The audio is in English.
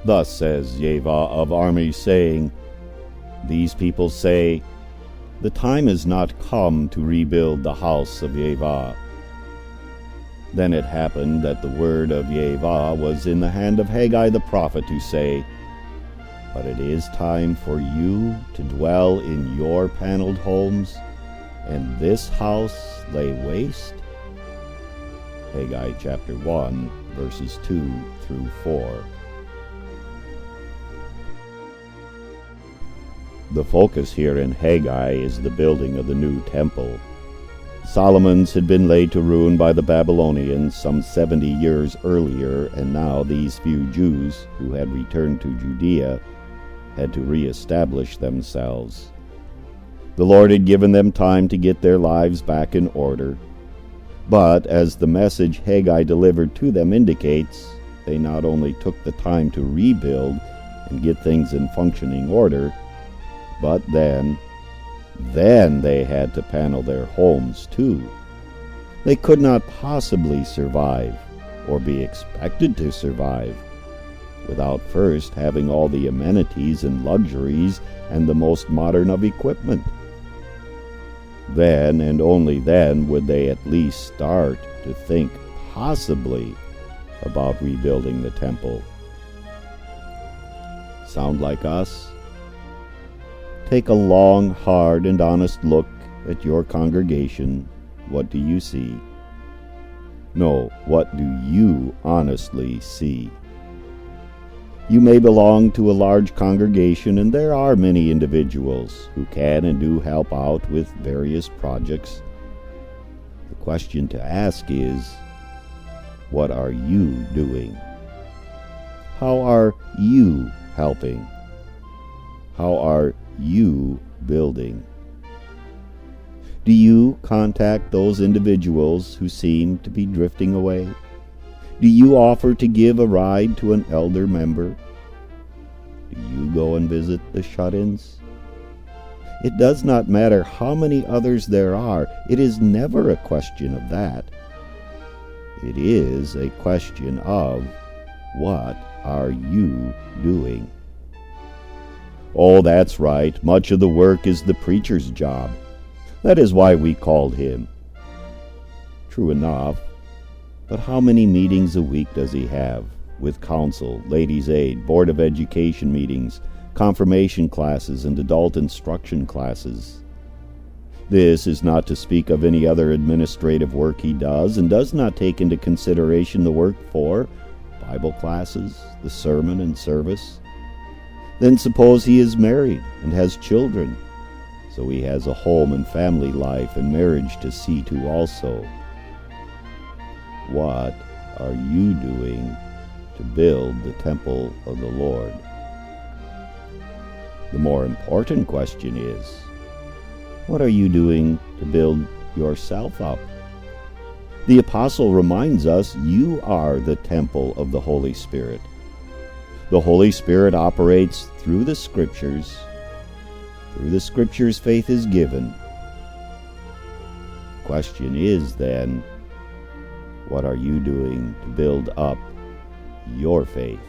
Thus says Yahweh of armies, saying, These people say, The time is not come to rebuild the house of Yahweh. Then it happened that the word of Yahweh was in the hand of Haggai the prophet to say, But it is time for you to dwell in your paneled homes, and this house lay waste. Haggai chapter 1, verses 2 through 4. The focus here in Haggai is the building of the new temple. Solomon's had been laid to ruin by the Babylonians some 70 years earlier, and now these few Jews who had returned to Judea had to reestablish themselves. The Lord had given them time to get their lives back in order, but as the message Haggai delivered to them indicates, they not only took the time to rebuild and get things in functioning order, but then they had to panel their homes too. They could not possibly survive, or be expected to survive, without first having all the amenities and luxuries and the most modern of equipment. Then, and only then, would they at least start to think possibly about rebuilding the temple. Sound like us? Take a long, hard, and honest look at your congregation. What do you see? No, what do you honestly see? You may belong to a large congregation, and there are many individuals who can and do help out with various projects. The question to ask is, what are you doing? How are you helping? How are you building? Do you contact those individuals who seem to be drifting away? Do you offer to give a ride to an elder member? Do you go and visit the shut-ins? It does not matter how many others there are. It is never a question of that. It is a question of, what are you doing? Oh, that's right. Much of the work is the preacher's job. That is why we called him. True enough. But how many meetings a week does he have? With council, ladies' aid, board of education meetings, confirmation classes, and adult instruction classes. This is not to speak of any other administrative work he does, and does not take into consideration the work for Bible classes, the sermon and service. Then suppose he is married and has children, so he has a home and family life and marriage to see to also. What are you doing to build the temple of the Lord? The more important question is, what are you doing to build yourself up? The apostle reminds us you are the temple of the Holy Spirit. The Holy Spirit operates through the Scriptures. Through the Scriptures, faith is given. The question is then, what are you doing to build up your faith?